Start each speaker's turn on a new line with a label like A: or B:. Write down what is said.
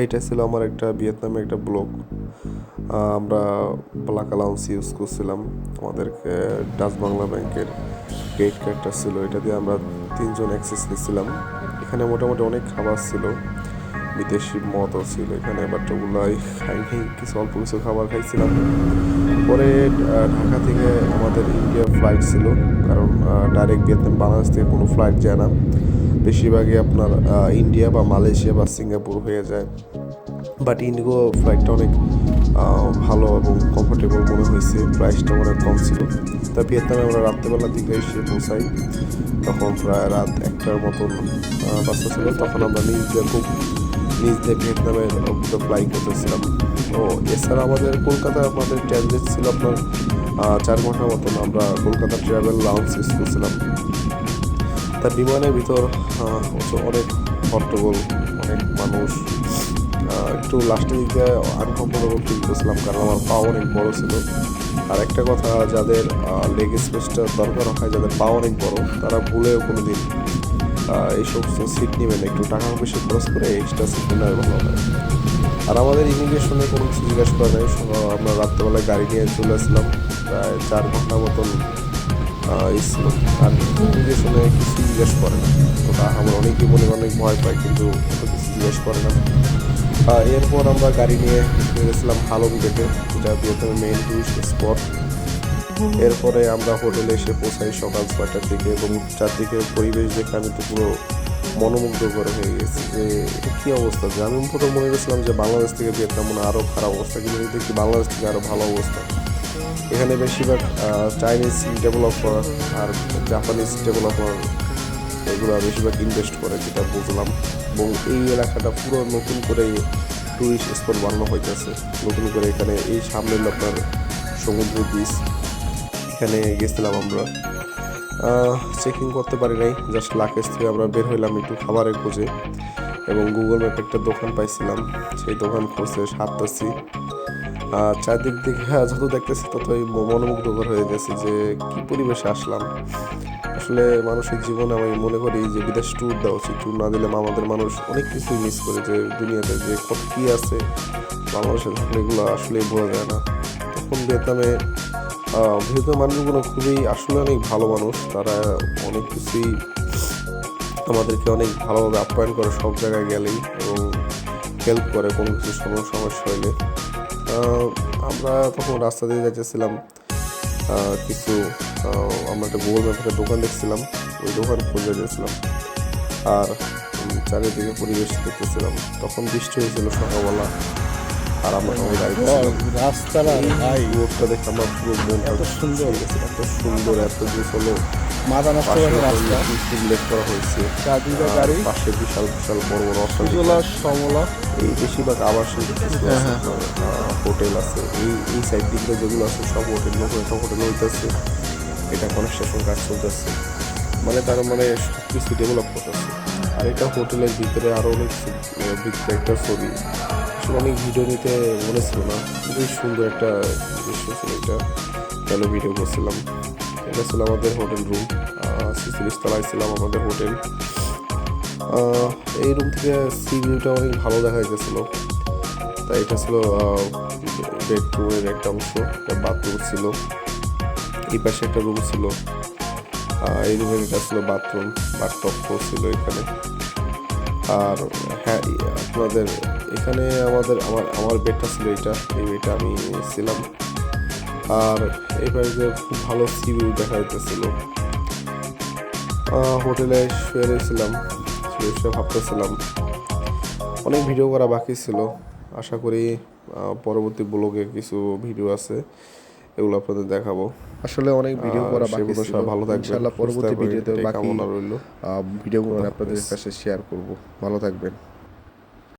A: এইটা ছিল আমার একটা ভিয়েতনামে একটা ব্লগ। আমরা ব্ল্যাক অ্যালাউন্স ইউজ করছিলাম। আমাদেরকে ডাচ বাংলা ব্যাংকের ক্রেডিট কার্ডটা ছিল, এটা দিয়ে আমরা 3 জন অ্যাক্সেস নিয়েছিলাম। এখানে মোটামুটি অনেক খাবার ছিল, বিদেশি মদও ছিল এখানে, বাট ওগুলাই খাইনি, কিছু অল্প কিছু খাবার খাইছিলাম। পরে ঢাকা থেকে আমাদের ইন্ডিয়া ফ্লাইট ছিল, কারণ ডাইরেক্ট ভিয়েতনাম বাংলাদেশ থেকে কোনো ফ্লাইট যায় না, বেশিরভাগই আপনার ইন্ডিয়া বা মালয়েশিয়া বা সিঙ্গাপুর হয়ে যায়। বাট ইন্ডিগো ফ্লাইটটা অনেক ভালো এবং কমফোর্টেবল মনে হয়েছে, প্রাইসটা অনেক কম ছিল। তা ভিয়েতনামে আমরা রাত্রেবেলার দিকে এসে পৌঁছাই, তখন প্রায় রাত 1টার মতন বাচ্চা ছিল। তখন আমরা নিজ দিয়ে ভিয়েতনামের ফ্লাই করতেছিলাম। ও এছাড়া আমাদের কলকাতায় আমাদের ট্রানজিট ছিল আপনার 4 ঘন্টার মতন। আমরা কলকাতা ট্রাভেল লাউঞ্জ ইউজ করছিলাম। তার বিমানের ভিতর অনেক হট্টগোল, অনেক মানুষ, একটু লাস্টের দিকে আনকমফোর্টেবল ফিল করছিলাম, কারণ আমার পা অনেক বড় ছিল। আর একটা কথা, যাদের লেগ স্পেসটা দরকার হয়, যাদের পা অনেক বড়, তারা ভুলেও কোনো দিন এই সমস্ত সিট নেবেন, একটু টাকা পয়সা খরচ করে এক্সট্রা সিট নেওয়া ভালো হয়। আর আমাদের ইমিগ্রেশনে কোনো কিছু জিজ্ঞাসা করা নেই, আমরা রাত্রেবেলায় গাড়ি নিয়ে চলে আসলাম, প্রায় 4 ঘন্টা মতন ছিল। আর ইমিগ্রেশনে কিছু জিজ্ঞেস করে না, ওটা আমরা অনেকেই অনেক ভয় পাই, কিন্তু ওটা কিছু জিজ্ঞেস করে না। এরপর আমরা গাড়ি নিয়ে গেছিলাম হালং গেটে, যেটা ভিয়েতনামের মেইন টুরিস্ট স্পট। এরপরে আমরা হোটেলে এসে পৌঁছাই সকাল 6টার দিকে, এবং চারদিকে পরিবেশ দেখে আমি তো পুরো মনোমুগ্ধকর হয়ে গেছি যে এটা কী অবস্থা। যে আমি প্রথম মনে করেছিলাম যে বাংলাদেশ থেকে ভিয়েতনাম মনে আরও খারাপ অবস্থা, কিন্তু দেখি বাংলাদেশ থেকে আরও ভালো অবস্থা। এখানে বেশিরভাগ চাইনিজ ডেভেলপার আর জাপানিজ ডেভেলপার এগুলো বেশিরভাগ ইনভেস্ট করে, যেটা বুঝলাম। এবং এই এলাকাটা পুরো নতুন করে টুরিস্ট স্পট বানানো হইতেছে নতুন করে। এখানে এই সামনে আপনার সমুদ্র বিচ, এখানে গেছিলাম আমরা, চেকিং করতে পারি নাই, জাস্ট লাকেজ থেকে আমরা বের হইলাম একটু খাবারের খোঁজে, এবং গুগল ম্যাপে একটা দোকান পাইছিলাম, সেই দোকান খুঁজতে সারতেছি। চারদিক দিকে যত দেখতেছি ততই মনোমুগ্ধকর হয়ে গেছে যে কি পরিবেশে আসলাম। আসলে মানুষের জীবনে আমি মনে করি যে বিদেশ ট্যুর দেওয়া উচিত, ট্যুর না দিলে আমাদের মানুষ অনেক কিছুই মিস করে, যে দুনিয়াতে যে কত কী আছে বাংলাদেশে থাকলে এগুলো আসলেই বোঝা যায় না। তখন ভিয়েতনামের মানুষগুলো খুবই আসলে অনেক ভালো মানুষ, তারা অনেক কিছুই আমাদেরকে অনেক ভালোভাবে আপ্যায়ন করে সব জায়গায় গেলেই, এবং হেল্প করে কোনো কিছু সমস্যা হইলে। আমরা তখন রাস্তা দিয়ে যাচ্ছিলাম, কিছু আমরা একটা গুগল ম্যাপের দোকান দেখছিলাম, ওই দোকান খুঁজে গেছিলাম। আর চারিদিকে পরিবেশ দেখতেছিলাম, তখন বৃষ্টি হয়েছিল সকালবেলা, আর আমরা সবাই রাস্তাটা রোডটা দেখে আমার পুরো মন এত সুন্দর, এত সুন্দর, এত গুছালো, মাথা নষ্ট করে রাস্তা উল্লেখ করা হয়েছে। গাড়ি পাশে বিশাল বিশাল বড় বড় সমলা, এই বেশিরভাগ আবাসিক হোটেল আছে। এই সাইড দিকে যেগুলো আছে সব হোটেল, নতুন একটা হোটেল হইতেছে, এটা কনস্ট্রাকশন কাজ চলতেছে, মানে তার মানে সব কিছু ডেভেলপ করতেছে। আর এটা হোটেলের ভিতরে আরও অনেক ভিতরে একটা ছবি, অনেক ভিডিও নিতে মনে ছিল না, খুবই সুন্দর একটা দৃশ্য ছিল এটা, তাহলে ভিডিও করছিলাম। এটা ছিল আমাদের হোটেল রুম, 46 তলায় ছিলাম আমাদের হোটেল। এই রুম থেকে সি ভিউটা অনেক ভালো দেখা যাচ্ছিল। তাই এটা ছিল বেডরুমের একটা অংশ, একটা বাথরুম ছিল, এই পাশে একটা রুম ছিল, এই রুমের এটা ছিল বাথরুম, বাথটব ছিল এখানে। আর হ্যাঁ, আপনাদের এখানে আমার বেডটা ছিল এইটা, এই বেডটা আমি ছিলাম। আর এই বাড়িতে খুব ভালো সি ভিউ দেখা যাইতেছিল। হোটেলে শুয়ে রয়েছিলাম, শুয়ে ভাবতেছিলাম, অনেক ভিডিও করা বাকি ছিল। আশা করি পরবর্তী ব্লগে কিছু ভিডিও আছে, এগুলো আপনাদের দেখাবো। আসলে অনেক ভিডিও করা বাকি ছিল, ভালো থাকবেন, ইনশাআল্লাহ পরবর্তী ভিডিওতে বাকি কামনা রইল, ভিডিওগুলো আপনাদের কাছে শেয়ার করব। ভালো থাকবেন।